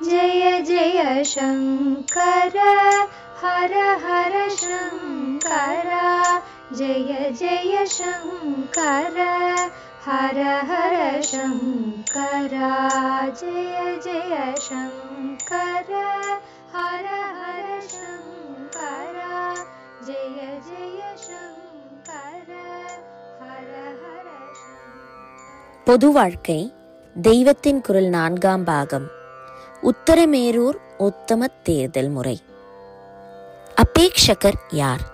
जय जय शङ्कर हर हर शङ्कर जय जय शङ्कर हर हर शङ्कर जय जय शङ्कर हर हर शङ्कर जय जय शङ्कर हर हर பொது வாழ்க்கை தெய்வத்தின் குரல் 4ஆம் பாகம். உத்தரமேரூர் உத்தம தேர்தல் முறை. அபேக்ஷகர் யார்?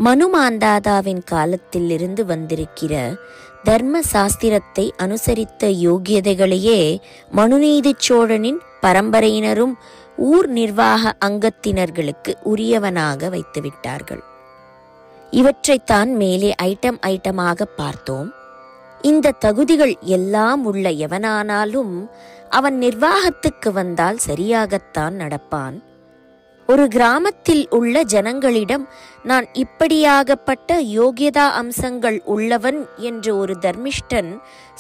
மனுமாந்தாதாவின் காலத்தில் இருந்து வந்திருக்கிற தர்ம சாஸ்திரத்தை அனுசரித்த யோகியதைகளையே மனுநீதி சோழனின் பரம்பரையினரும் ஊர் நிர்வாக அங்கத்தினர்களுக்கு உரியவனாக வைத்துவிட்டார்கள். இவற்றைத்தான் மேலே ஐட்டமாக பார்த்தோம். இந்த தகுதிகள் எல்லாம் உள்ள எவனானாலும் அவன் நிர்வாகத்துக்கு வந்தால் சரியாகத்தான் நடப்பான். ஒரு கிராமத்தில் உள்ள ஜனங்களிடம் நான் இப்படியாகப்பட்ட யோகியதா அம்சங்கள் உள்ளவன் என்று ஒரு தர்மிஷ்டன்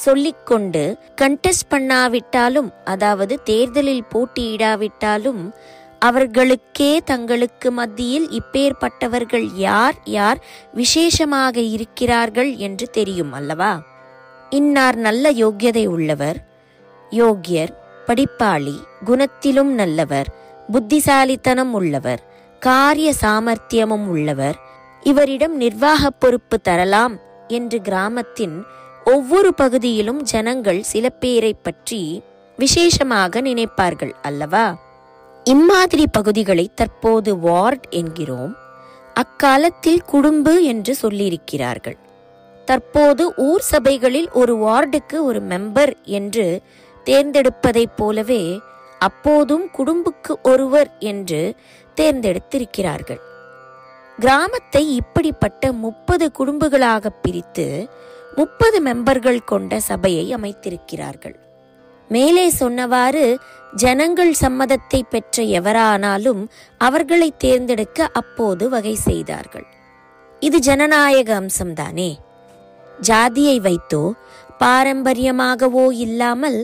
சொல்லிக்கொண்டு கண்டெஸ்ட் பண்ணாவிட்டாலும், அதாவது தேர்தலில் போட்டியிடாவிட்டாலும், அவர்களுக்கே தங்களுக்கு மத்தியில் இப்பேற்பட்டவர்கள் யார் யார் விசேஷமாக இருக்கிறார்கள் என்று தெரியும் அல்லவா? இன்னார் நல்ல யோக்கியதை உள்ளவர், யோக்கியர், படிப்பாளி, குணத்திலும் நல்லவர், புத்திசாலித்தனம் உள்ளவர், காரிய சாமர்த்தியமும் உள்ளவர், இவரிடம் நிர்வாக பொறுப்பு தரலாம் என்று கிராமத்தின் ஒவ்வொரு பகுதியிலும் ஜனங்கள் சில பேரை பற்றி விசேஷமாக நினைப்பார்கள் அல்லவா? இம்மாதிரி பகுதிகளை தற்போது வார்டு என்கிறோம். அக்காலத்தில் குடும்பு என்று சொல்லியிருக்கிறார்கள். தற்போது ஊர் சபைகளில் ஒரு வார்டுக்கு ஒரு மெம்பர் என்று தேர்ந்தெடுப்பதைப் போலவே அப்போதும் குடும்புக்கு ஒருவர் என்று தேர்ந்தெடுத்திருக்கிறார்கள். கிராமத்தை இப்படிப்பட்ட 30 குடும்பங்களாக பிரித்து 30 மெம்பர்கள் கொண்ட சபையை அமைத்திருக்கிறார்கள். மேலே சொன்னவாறு ஜனங்கள் சம்மதத்தை பெற்ற எவரானாலும் அவர்களை தேர்ந்தெடுக்க அப்போது வகை செய்தார்கள். இது ஜனநாயக அம்சம்தானே. ஜாதியை வைத்தோ பாரம்பரியமாகவோ இல்லாமல்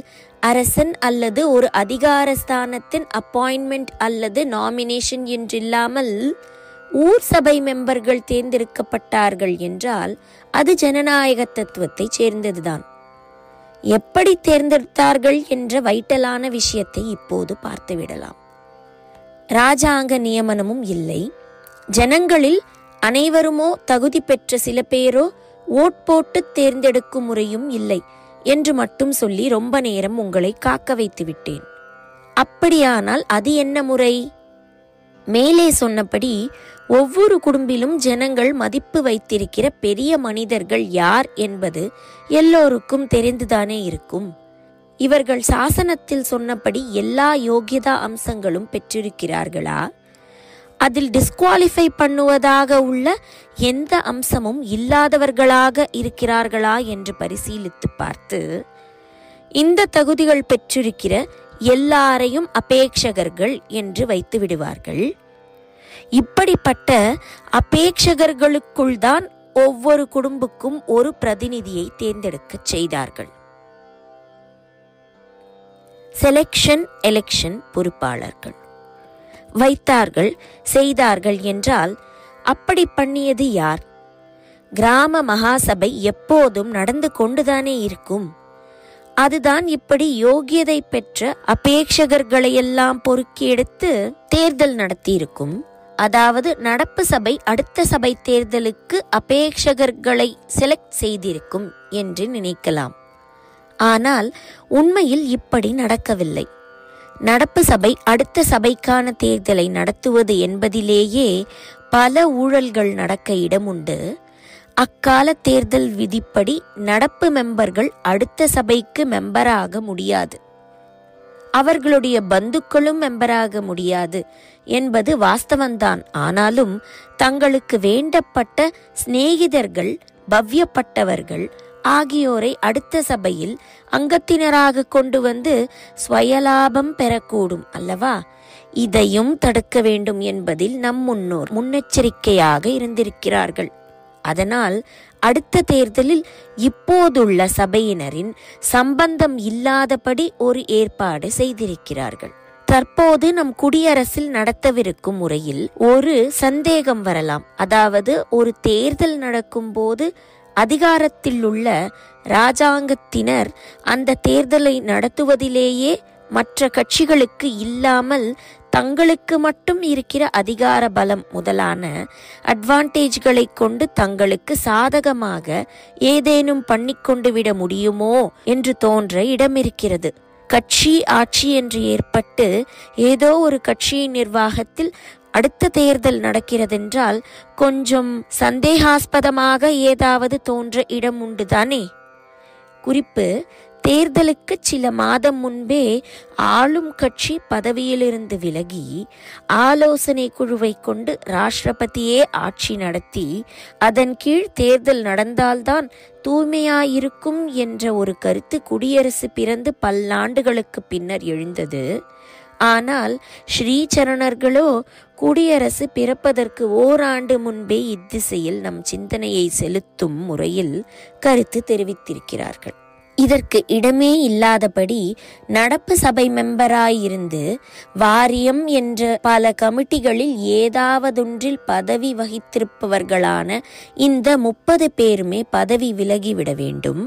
அரசன் அல்லது ஒரு அதிகார ஸ்தானத்தின் அப்பாயின்மெண்ட் அல்லது நாமினேஷன் என்றில்லாமல் ஊர் சபை மெம்பர்கள் தேர்ந்தெடுக்கப்பட்டார்கள் என்றால் அது ஜனநாயக தத்துவத்தை சேர்ந்ததுதான். எப்படி தேர்ந்தெடுத்தார்கள் என்ற வைட்டலான விஷயத்தை இப்போது பார்த்துவிடலாம். ராஜாங்க நியமனமும் இல்லை. ஜனங்களில் அனைவருமோ தகுதி பெற்ற சில பேரோ ஓட் போட்டு தேர்ந்தெடுக்கும் முறையும் இல்லை என்று மட்டும் சொல்லி ரொம்ப நேரம் உங்களை காக்க வைத்து விட்டேன். அப்படியானால் அது என்ன முறை? மேலே சொன்னபடி ஒவ்வொரு குடும்பிலும் ஜனங்கள் மதிப்பு வைத்திருக்கிற பெரிய மனிதர்கள் யார் என்பது எல்லோருக்கும் தெரிந்துதானே இருக்கும். இவர்கள் சாசனத்தில் சொன்னபடி எல்லா யோகியதா அம்சங்களும் பெற்றிருக்கிறார்களா? அதில் டிஸ்குவாலிஃபை பண்ணுவதாக உள்ள எந்த அம்சமும் இல்லாதவர்களாக இருக்கிறார்களா என்று பரிசீலித்து பார்த்து இந்த தகுதிகள் பெற்றிருக்கிற எல்லாரையும் அபேக்ஷகர்கள் என்று வைத்து விடுவார்கள். இப்படிப்பட்ட அபேக்ஷகர்களுக்குள் தான் ஒவ்வொரு குடும்பக்கும் ஒரு பிரதிநிதியை தேர்ந்தெடுக்க செய்தார்கள். செலெக்ஷன் எலெக்ஷன் பொறுப்பாளர்கள் வைத்தார்கள், செய்தார்கள் என்றால் அப்படி பண்ணியது யார்? கிராம மகாசபை எப்போதும் நடந்து கொண்டுதானே இருக்கும். அதுதான் இப்படி யோகியதை பெற்ற அபேக்ஷகர்களையெல்லாம் பொறுக்கி எடுத்து தேர்தல் நடத்தியிருக்கும். அதாவது நடப்பு சபை அடுத்த சபை தேர்தலுக்கு அபேக்ஷகர்களை செலக்ட் செய்திருக்கும் என்று நினைக்கலாம். ஆனால் உண்மையில் இப்படி நடக்கவில்லை. நடப்பு சபை அடுத்த சபைக்கான தேர்தலை நடத்துவது என்பதிலேயே பல ஊழல்கள் நடக்க இடமுண்டு. அக்கால தேர்தல் விதிப்படி நடப்பு மெம்பர்கள் அடுத்த சபைக்கு மெம்பராக முடியாது, அவர்களுடைய பந்துக்களும் மெம்பராக முடியாது என்பது வாஸ்தவந்தான். ஆனாலும் தங்களுக்கு வேண்டப்பட்ட சிநேகிதர்கள், பவ்யப்பட்டவர்கள் ஆகியோரை அடுத்த சபையில் அங்கத்தினராக கொண்டு வந்து ஸ்வயலாபம் பெறக்கூடும் அல்லவா? இதையும் தடுக்க வேண்டும் என்பதில் நம் முன்னோர் முன்னெச்சரிக்கையாக இருந்திருக்கிறார்கள். அதனால் அடுத்த தேர்தலில் இப்போதுள்ள சபையினரின் சம்பந்தம் இல்லாதபடி ஒரு ஏற்பாடு செய்திருக்கிறார்கள். தற்போது நம் குடியரசில் நடத்தவிருக்கும் முறையில் ஒரு சந்தேகம் வரலாம். அதாவது ஒரு தேர்தல் நடக்கும் போது அதிகாரத்தில் உள்ள இராஜாங்கத்தினர் அந்த தேர்தலை நடத்துவதிலேயே மற்ற கட்சிகளுக்கு இல்லாமல் தங்களுக்கு மட்டும் இருக்கிற அதிகார பலம் முதலான அட்வான்டேஜ்களை கொண்டு தங்களுக்கு சாதகமாக ஏதேனும் பண்ணிக்கொண்டு விட முடியுமோ என்று தோன்ற இடமிருக்கிறது. கட்சி ஆட்சி என்று ஏற்பட்டு ஏதோ ஒரு கட்சியின் நிர்வாகத்தில் அடுத்த தேர்தல் நடக்கிறதென்றால் கொஞ்சம் சந்தேகாஸ்பதமாக ஏதாவது தோன்ற இடம் உண்டுதானே. குறிப்பு: தேர்தலுக்கு சில மாதம் முன்பே ஆளும் கட்சி பதவியிலிருந்து விலகி ஆலோசனை குழுவை கொண்டு ராஷ்டிரபதியே ஆட்சி நடத்தி அதன் கீழ் தேர்தல் நடந்தால்தான் தூய்மையாயிருக்கும் என்ற ஒரு கருத்து குடியரசு பிறந்து பல்லாண்டுகளுக்கு பின்னர் எழுந்தது. ஆனால் ஸ்ரீசரணர்களோ குடியரசு பிறப்பதற்கு ஓராண்டு முன்பே இத்திசையில் நம் சிந்தனையை செலுத்தும் முறையில் கருத்து தெரிவித்திருக்கிறார்கள். இதற்கு இடமே இல்லாதபடி நடப்பு சபை மெம்பராயிருந்து வாரியம் என்ற பல கமிட்டிகளில் ஏதாவதொன்றில் பதவி வகித்திருப்பவர்களான இந்த 30 பேருமே பதவி விலகிவிட வேண்டும்.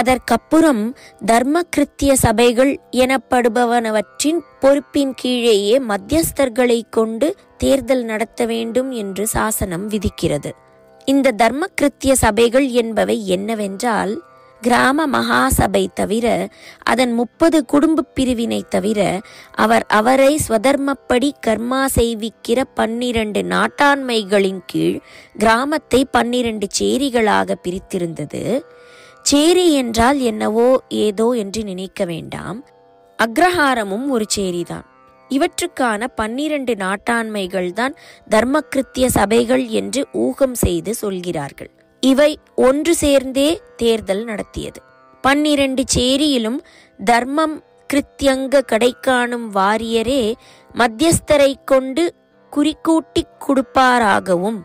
அதற்கப்புறம் தர்மகிருத்திய சபைகள் எனப்படுபவனவற்றின் பொறுப்பின் கீழேயே மத்தியஸ்தர்களை கொண்டு தேர்தல் நடத்த வேண்டும் என்று சாசனம் விதிக்கிறது. இந்த தர்மகிருத்திய சபைகள் என்பவை என்னவென்றால், கிராம மகாசபை தவிர அதன் 30 குடும்ப பிரிவினை தவிர அவரை ஸ்வதர்மப்படி கர்மா செய்விக்கிற 12 நாட்டாண்மைகளின் கீழ் கிராமத்தை 12 சேரிகளாக பிரித்திருந்தது. சேரி என்றால் என்னவோ ஏதோ என்று நினைக்க வேண்டாம். அக்ரஹாரமும் ஒரு சேரிதான். இவற்றுக்கான 12 நாட்டாண்மைகள் தான் தர்மகிருத்திய சபைகள் என்று ஊகம் செய்து சொல்கிறார்கள். இவை ஒன்று சேர்ந்தே தேர்தல் நடத்தியது. 12 சேரியிலும் தர்மம் கிருத்தியங்க கடைக்காணும் வாரியரே மத்தியஸ்தரை கொண்டு குறிக்கூட்டி கொடுப்பாராகவும்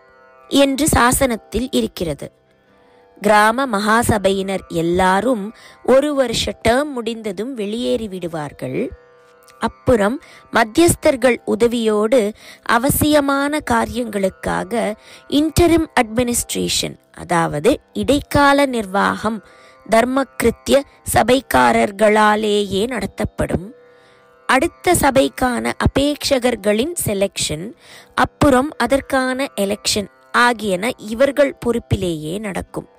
என்று சாசனத்தில் இருக்கிறது. கிராம மகாசபையினர் எல்லாரும் ஒரு வருஷ டேர்ம் முடிந்ததும் வெளியேறி விடுவார்கள். அப்புறம் மத்தியஸ்தர்கள் உதவியோடு அவசியமான காரியங்களுக்காக இன்டரிம் அட்மினிஸ்ட்ரேஷன், அதாவது இடைக்கால நிர்வாகம் தர்மகிருத்திய சபைக்காரர்களாலேயே நடத்தப்படும். அடுத்த சபைக்கான அபேட்சகர்களின் செலெக்ஷன், அப்புறம் அதற்கான எலெக்ஷன் ஆகியன இவர்கள் பொறுப்பிலேயே நடக்கும்.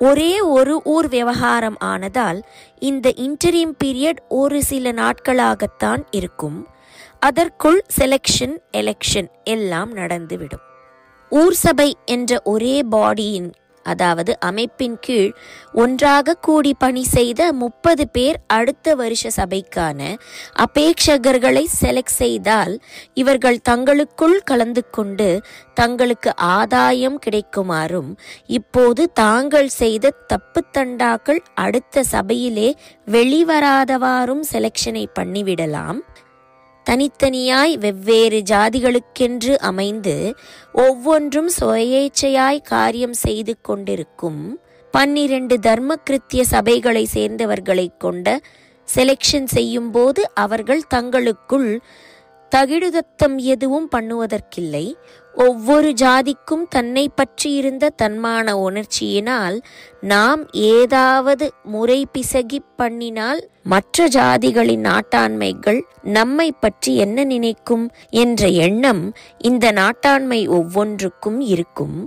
ஒரே ஒரு ஊர் விவகாரம் ஆனதால் இந்த இன்டரிம் பீரியட் ஒரு சில நாட்களாகத்தான் இருக்கும். அதற்குள் செலெக்ஷன், எலெக்ஷன் எல்லாம் நடந்துவிடும். ஊர் சபை என்ற ஒரே பாடியின், அதாவது அமைப்பின் கீழ் ஒன்றாக கூடி பணி செய்த 30 பேர் அடுத்த வருஷ சபைக்கான அபேட்சகர்களை செலக்ட் செய்தால் இவர்கள் தங்களுக்குள் கலந்து கொண்டு தங்களுக்கு ஆதாயம் கிடைக்குமாறும், இப்போது தாங்கள் செய்த தப்பு தண்டாக்கள் அடுத்த சபையிலே வெளிவராதவாறும் செலெக்ஷனை பண்ணிவிடலாம். தனித்தனியாய் வெவ்வேறு ஜாதிகளுக்கென்று அமைந்து ஒவ்வொன்றும் சுயேச்சையாய் காரியம் செய்து கொண்டிருக்கும் 12 தர்மகிருத்திய சபைகளை சேர்ந்தவர்களை கொண்ட செலெக்ஷன் செய்யும் போது அவர்கள் தங்களுக்குள் தகிடுதத்தம் எதுவும் பண்ணுவதற்கில்லை. ஒவ்வொரு ஜாதிக்கும் தன்னை பற்றி இருந்த தன்மான உணர்ச்சியினால் நாம் ஏதாவது முறை பிசகி பண்ணினால் மற்ற ஜாதிகளின் நாட்டாண்மைகள் நம்மை பற்றி என்ன நினைக்கும் என்ற எண்ணம் இந்த நாட்டாண்மை ஒவ்வொன்றுக்கும் இருக்கும்.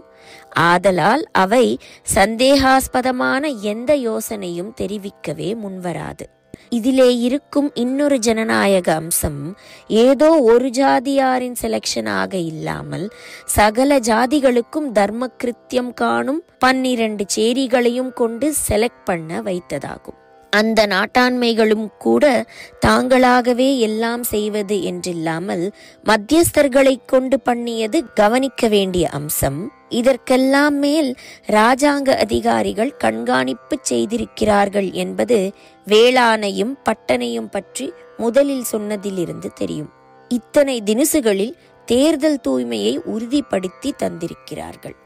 ஆதலால் அவை சந்தேகாஸ்பதமான எந்த யோசனையும் தெரிவிக்கவே முன்வராது. இதிலே இருக்கும் இன்னொரு ஜனநாயக அம்சம், ஏதோ ஒரு ஜாதியாரின் செலெக்ஷன் ஆக இல்லாமல் சகல ஜாதிகளுக்கும் தர்மகிருத்தியம் காணும் 12 சேரிகளையும் கொண்டு செலக்ட் பண்ண வைத்ததாகும். அந்த நாட்டாண்மைகளும் கூட தாங்களாகவே எல்லாம் செய்வது என்றில்லாமல் மத்தியஸ்தர்களை கொண்டு பண்ணியது கவனிக்க வேண்டிய அம்சம். இதற்கெல்லாம் மேல் இராஜாங்க அதிகாரிகள் கண்காணிப்பு செய்திருக்கிறார்கள் என்பது வேளாணையும் பட்டனையும் பற்றி முதலில் சொன்னதிலிருந்து தெரியும். இத்தனை தினுசுகளில் தேர்தல் தூய்மையை உறுதிப்படுத்தி தந்திருக்கிறார்கள்.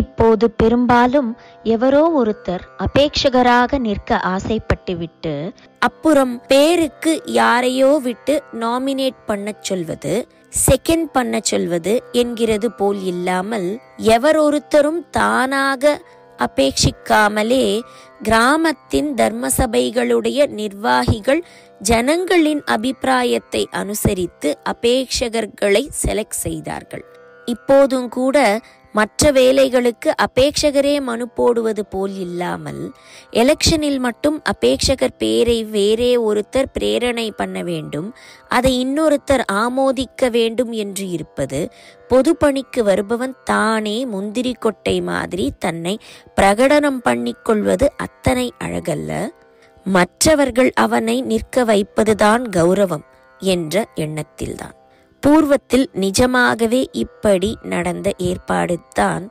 இப்போது பெரும்பாலும் எவரோ ஒருத்தர் அபேட்சகராக நிற்க ஆசைப்பட்டுவிட்டு அப்புறம் பேருக்கு யாரையோ விட்டு நாமினேட் பண்ண சொல்வது, செகண்ட் பண்ண சொல்வது என்கிறது போல் இல்லாமல், எவரொருத்தரும் தானாக அபேட்சிக்காமலே கிராமத்தின் தர்மசபைகளுடைய நிர்வாகிகள் ஜனங்களின் அபிப்பிராயத்தை அனுசரித்து அபேட்சகர்களை செலக்ட் செய்தார்கள். இப்போதும் கூட மற்ற வேலைகளுக்கு அபேட்சகரே மனு போடுவது போல் இல்லாமல், எலெக்ஷனில் மட்டும் அபேட்சகர் பேரை வேறே ஒருத்தர் பிரேரணை பண்ண வேண்டும், அதை இன்னொருத்தர் ஆமோதிக்க வேண்டும் என்று இருப்பது, பொது பணிக்கு வருபவன் தானே முந்திரி கொட்டை மாதிரி தன்னை பிரகடனம் பண்ணிக்கொள்வது அத்தனை அழகல்ல. மற்றவர்கள் அவனை நிற்க வைப்பதுதான் கௌரவம் என்ற எண்ணத்தில்தான். பூர்வத்தில் நிஜமாகவே இப்படி நடந்த ஏற்பாடு தான்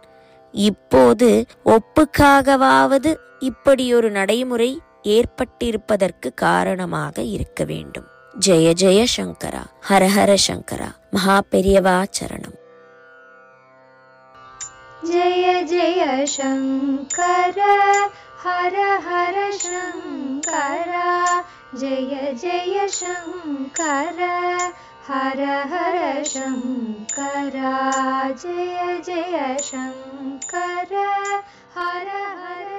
இப்போது ஒப்புக்காகவாவது இப்படியொரு நடைமுறை ஏற்பட்டிருப்பதற்கு காரணமாக இருக்க வேண்டும். ஜெய ஜெய சங்கரா, ஹரஹர சங்கரா, மகா பெரியவா சரணம். ஜெய ஜெய சங்கர ஹர ஹர சங்கரா, ஜெய ஜெய சங்கர ஹர ஹர சங்கரா, ஜெய ஜெய சங்கர ஹர ஹர